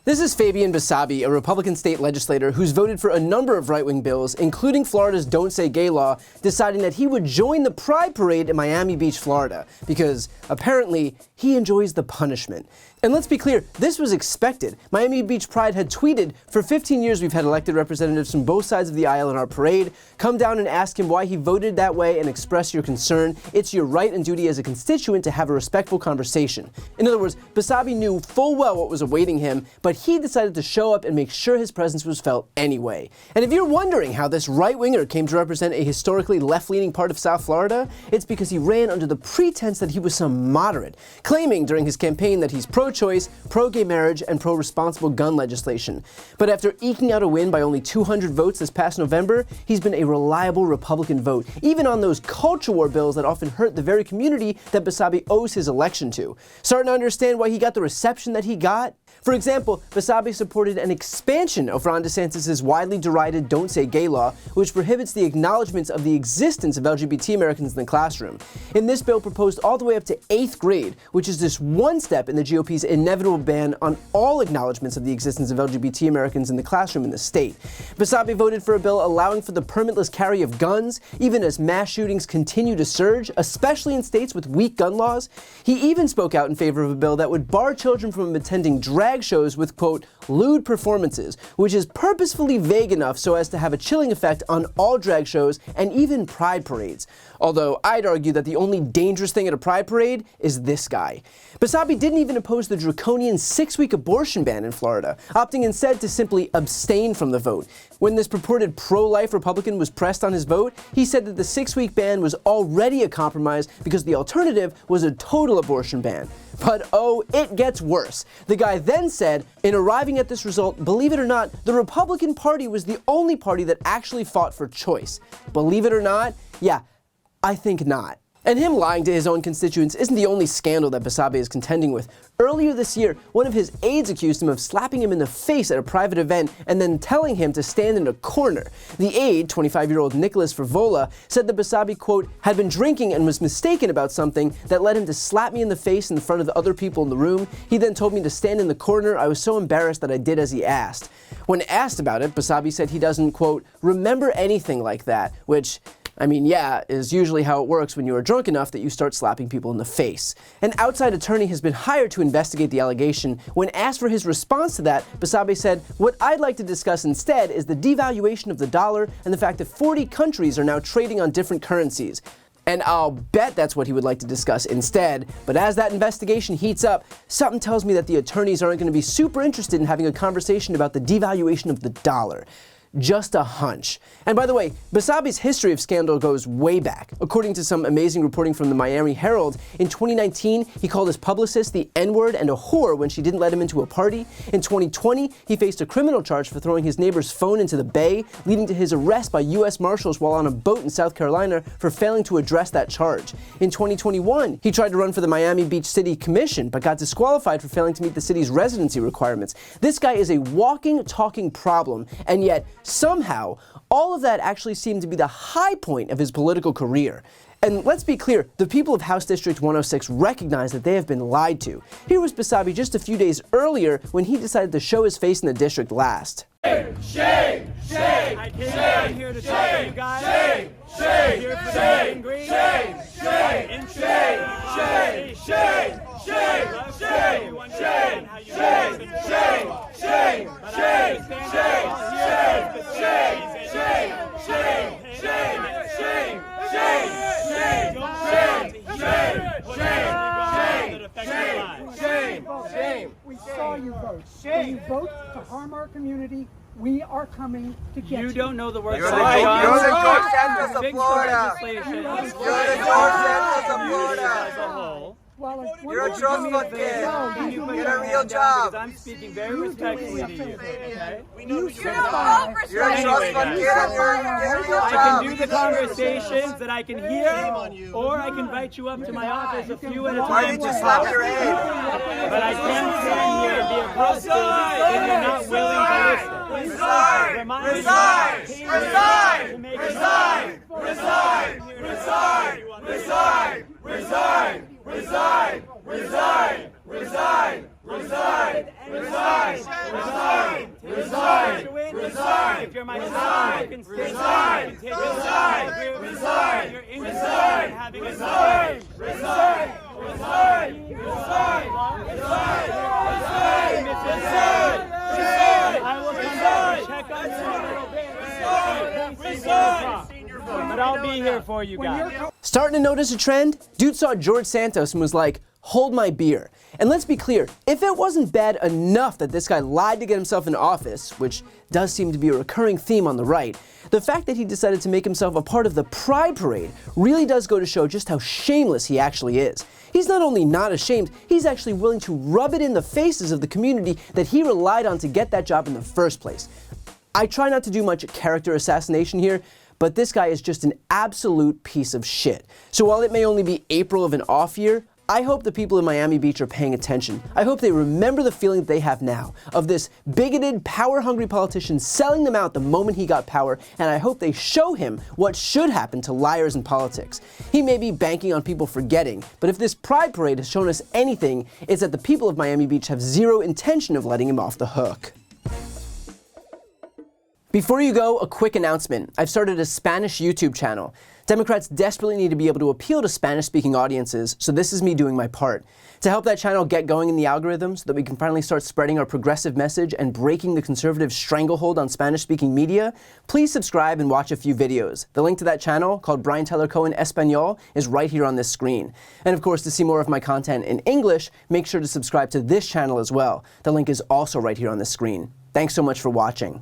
This is Fabian Basabe, a Republican state legislator who's voted for a number of right-wing bills, including Florida's Don't Say Gay law, deciding that he would join the Pride Parade in Miami Beach, Florida, because apparently he enjoys the punishment. And let's be clear, this was expected. Miami Beach Pride had tweeted, "For 15 years we've had elected representatives from both sides of the aisle in our parade. Come down and ask him why he voted that way and express your concern. It's your right and duty as a constituent to have a respectful conversation." In other words, Basabe knew full well what was awaiting him, but he decided to show up and make sure his presence was felt anyway. And if you're wondering how this right-winger came to represent a historically left-leaning part of South Florida, it's because he ran under the pretense that he was some moderate, claiming during his campaign that he's pro-choice, pro-gay marriage, and pro-responsible gun legislation. But after eking out a win by only 200 votes this past November, he's been a reliable Republican vote, even on those culture war bills that often hurt the very community that Basabe owes his election to. Starting to understand why he got the reception that he got? For example, Basabe supported an expansion of Ron DeSantis' widely derided Don't Say Gay law, which prohibits the acknowledgments of the existence of LGBT Americans in the classroom. In this bill proposed all the way up to 8th grade, which is just one step in the GOP's inevitable ban on all acknowledgments of the existence of LGBT Americans in the classroom in the state. Basabe voted for a bill allowing for the permitless carry of guns, even as mass shootings continue to surge, especially in states with weak gun laws. He even spoke out in favor of a bill that would bar children from attending drag shows with, quote, lewd performances, which is purposefully vague enough so as to have a chilling effect on all drag shows and even pride parades. Although I'd argue that the only dangerous thing at a pride parade is this guy. Basabe didn't even oppose the draconian 6-week abortion ban in Florida, opting instead to simply abstain from the vote. When this purported pro-life Republican was pressed on his vote, he said that the 6-week ban was already a compromise because the alternative was a total abortion ban. But oh, it gets worse. The guy then said, in arriving at this result, believe it or not, the Republican Party was the only party that actually fought for choice. Believe it or not? Yeah, I think not. And him lying to his own constituents isn't the only scandal that Basabe is contending with. Earlier this year, one of his aides accused him of slapping him in the face at a private event and then telling him to stand in a corner. The aide, 25-year-old Nicholas Frivola, said that Basabe, quote, had been drinking and was mistaken about something that led him to slap me in the face in front of the other people in the room. He then told me to stand in the corner. I was so embarrassed that I did as he asked. When asked about it, Basabe said he doesn't, quote, remember anything like that, which, I mean, yeah, is usually how it works when you are drunk enough that you start slapping people in the face. An outside attorney has been hired to investigate the allegation. When asked for his response to that, Basabe said, what I'd like to discuss instead is the devaluation of the dollar and the fact that 40 countries are now trading on different currencies. And I'll bet that's what he would like to discuss instead. But as that investigation heats up, something tells me that the attorneys aren't going to be super interested in having a conversation about the devaluation of the dollar. Just a hunch. And by the way, Basabe's history of scandal goes way back. According to some amazing reporting from the Miami Herald, in 2019, he called his publicist the N-word and a whore when she didn't let him into a party. In 2020, he faced a criminal charge for throwing his neighbor's phone into the bay, leading to his arrest by U.S. Marshals while on a boat in South Carolina for failing to address that charge. In 2021, he tried to run for the Miami Beach City Commission, but got disqualified for failing to meet the city's residency requirements. This guy is a walking, talking problem, and yet, somehow, all of that actually seemed to be the high point of his political career. And let's be clear, the people of House District 106 recognize that they have been lied to. Here was Basabe just a few days earlier when he decided to show his face in the district last. Shame! Shame! Shame! I'm here to talk to you guys. Shame! Shame! Here for Shame! the green. Shame! Shame! Shame! Shame! Shame! Shame! Shame! Shame! Shame! Shame! Shame! Shame! We saw you vote. When you vote to harm our community, we are coming to get you. You don't know the words. You're the George Santos of Florida. You're the George Santos of Florida. As a whole. Well, you're a trust fund kid. Get a real job. I'm speaking very respectfully to you. Okay? You're a trust fund kid and get a real job. I can do the conversations that I can hear, or I can invite you up to my office a few at a time. Why did you slap your aide? But I can't stand here and be aggressive if you're not willing to listen. Resign! Resign! Resign! Resign! Resign! Resign! Resign! Resign! Resign! Resign! Resign! Resign! Resign! you're my son. Resign. Resign. Resign. You're interested in having a son. Resign. Resign. Resign. Resign. Resign. I will come back and check on you a little bit. Resign. But I'll be here for you guys. Starting to notice a trend? Dude saw George Santos and was like, hold my beer. And let's be clear, if it wasn't bad enough that this guy lied to get himself into office, which does seem to be a recurring theme on the right, the fact that he decided to make himself a part of the Pride Parade really does go to show just how shameless he actually is. He's not only not ashamed, he's actually willing to rub it in the faces of the community that he relied on to get that job in the first place. I try not to do much character assassination here, but this guy is just an absolute piece of shit. So while it may only be April of an off year, I hope the people in Miami Beach are paying attention. I hope they remember the feeling that they have now of this bigoted, power-hungry politician selling them out the moment he got power, and I hope they show him what should happen to liars in politics. He may be banking on people forgetting, but if this Pride Parade has shown us anything, it's that the people of Miami Beach have zero intention of letting him off the hook. Before you go, a quick announcement. I've started a Spanish YouTube channel. Democrats desperately need to be able to appeal to Spanish-speaking audiences, so this is me doing my part. To help that channel get going in the algorithm so that we can finally start spreading our progressive message and breaking the conservative stranglehold on Spanish-speaking media, please subscribe and watch a few videos. The link to that channel, called Brian Tyler Cohen Espanol, is right here on this screen. And of course, to see more of my content in English, make sure to subscribe to this channel as well. The link is also right here on this screen. Thanks so much for watching.